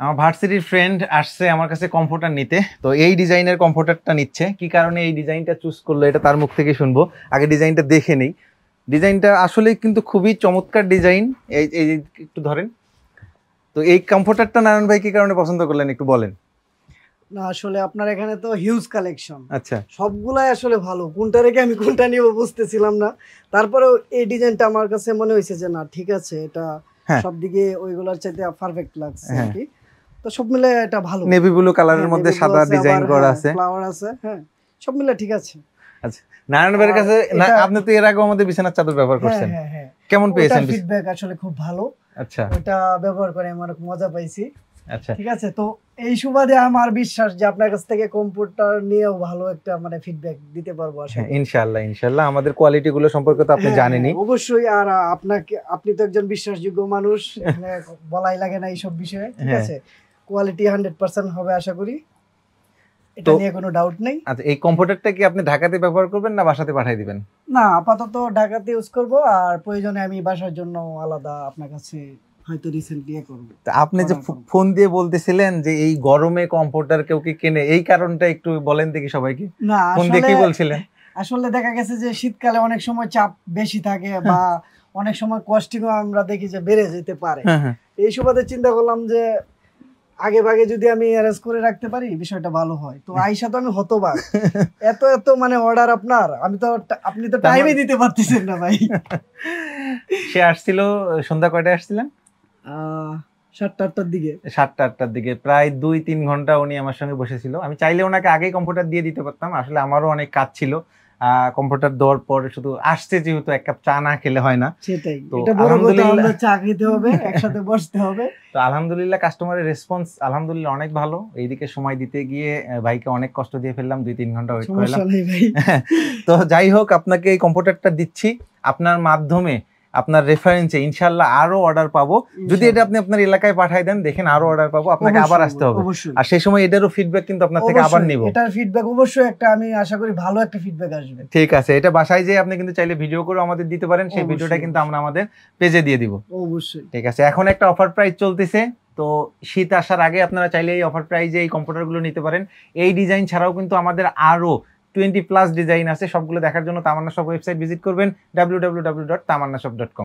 আমার ভার্সিটির ফ্রেন্ড আসছে আমার কাছে কম্ফোর্টার নিতে, তো এই ডিজাইনের কম্ফোর্টারটা নিচ্ছে। কি কারণে এই ডিজাইনটা চুজ করলো এটা তার মুখ থেকে শুনবো, আগে ডিজাইনটা দেখে নেই। ডিজাইনটা আসলে কিন্তু খুবই চমৎকার ডিজাইন। এই এই একটু ধরেন তো, এই কম্ফোর্টারটা নারায়ণ ভাই কি কারণে পছন্দ করলেন একটু বলেন। না আসলে আপনার এখানে তো হিউজ কালেকশন, আচ্ছা, সবগুলাই আসলে ভালো, কোনটা রেখে আমি কোনটা নিব বুঝতেছিলাম না। তারপরেও এই ডিজাইনটা আমার কাছে মনে হয়েছে যে না ঠিক আছে, এটা সব দিকে ওইগুলোর চাইতে পারফেক্ট লাগছে আর কি। তো সব মিলে এটা ভালো, নেভি ব্লু কালারের মধ্যে সাদা ডিজাইন করা আছে, ফ্লাওয়ার আছে, হ্যাঁ সব মিলে ঠিক আছে। আচ্ছা, নারায়ণ ভাইয়ের কাছে আপনি তো এর আগে আমাদের বিছানার চাদর ব্যবহার করছেন, কেমন পেয়েছেন? ফিডব্যাক আসলে খুব ভালো। আচ্ছা, ওটা ব্যবহার করে আমি অনেক মজা পাইছি। আচ্ছা, ঠিক আছে, তো এই সুবাদে আমার বিশ্বাস যে আপনার কাছ থেকে কম্পিউটার নিয়েও ভালো একটা মানে ফিডব্যাক দিতে পারবো আশা করি। ইনশাআল্লাহ ইনশাআল্লাহ। আমাদের কোয়ালিটি গুলো সম্পর্কে তো আপনি জানেনই অবশ্যই, আর আপনি তো একজন বিশ্বাসযোগ্য মানুষ, বলাই লাগে না এইসব বিষয়ে। ঠিক আছে, কোয়ালিটি 100% হবে আশা করি, এটা নিয়ে কোনো ডাউট নেই। আচ্ছা, এই কম্পিউটারটা কি আপনি ঢাকাতে ব্যবহার করবেন না বাসাতে পাঠিয়ে দিবেন? না, আপাতত ঢাকাতে ইউজ করব, আর প্রয়োজনে আমি বাসার জন্য আলাদা আপনার কাছে হয়তো রিসেন্টলি করব। আপনি যে ফোন দিয়ে বলতেছিলেন যে এই গরমে কম্পিউটার কেউ কি কেনে, এই কারণটা একটু বলেন দেখি সবাইকে। না ফোন দিয়ে কি বলছিলেন? আসলে দেখা গেছে যে শীতকালে অনেক সময় চাপ বেশি থাকে বা অনেক সময় কস্টিংও আমরা দেখি যে বেড়ে যেতে পারে। এই সুবাদে চিন্তা করলাম যে আগে ভাগে যদি আমি অ্যারেঞ্জ করে রাখতে পারি বিষয়টা ভালো হয়। তো আইসা তো আমি হতবাক, এত এত মানে অর্ডার আপনার, আপনি তো টাইমই দিতে পারতেছেন না ভাই। সে আসছিল সন্ধ্যা কয়টায় আসছিলেন? 7টা-8টার দিকে। 7টা-8টার দিকে, প্রায় 2-3 ঘন্টা উনি আমার সঙ্গে বসেছিল। আমি চাইলে ওনাকে আগেই কম্পিউটার দিয়ে দিতে পারতাম, আসলে আমারও অনেক কাজ ছিল। কম্পিউটার দেওয়ার পর শুধু আসছে যেহেতু, এক কাপ চা না খেলে হয় না। সেটাই, এটা বড় কথা, আমরা চা খেতে হবে, একসাথে বসতে হবে। তো আলহামদুলিল্লাহ কাস্টমারের রেসপন্স আলহামদুলিল্লাহ অনেক ভালো। এইদিকে সময় দিতে গিয়ে ভাইকে অনেক কষ্ট দিয়ে ফেললাম, 2-3 ঘন্টা ওয়েট করলাম। তো যাই হোক, আপনাকে এই কম্পিউটারটা দিচ্ছি, আপনার মাধ্যমে আপনার রেফারেন্সে ইনশাআল্লাহ আরো অর্ডার পাবো। যদি এটা আপনি আপনার এলাকায় পাঠিয়ে দেন, দেখেন আরো অর্ডার পাবো, আপনাকে আবার আসতে হবে। আর সেই সময় এটারও ফিডব্যাক কিন্তু আপনার থেকে আবার নিব। এটার ফিডব্যাক অবশ্যই একটা, আমি আশা করি ভালো একটা ফিডব্যাক আসবে। ঠিক আছে, এটা বাসায় যেয়ে আপনি কিন্তু চাইলে ভিডিও করে আমাদের দিতে পারেন, সেই ভিডিওটা কিন্তু আমরা আমাদের পেজে দিয়ে দিব। অবশ্যই। ঠিক আছে, এখন একটা অফার প্রাইস চলতেছে, তো শীত আসার আগে আপনারা চাইলে এই অফার প্রাইজে এই কম্পিউটারগুলো নিতে পারেন। এই ডিজাইন ছাড়াও কিন্তু আমাদের আরো 20+ ডিজাইন আছে, সবগুলো দেখার জন্য তামান্না শপ ওয়েবসাইট ভিজিট করবেন www.tamannashop.com।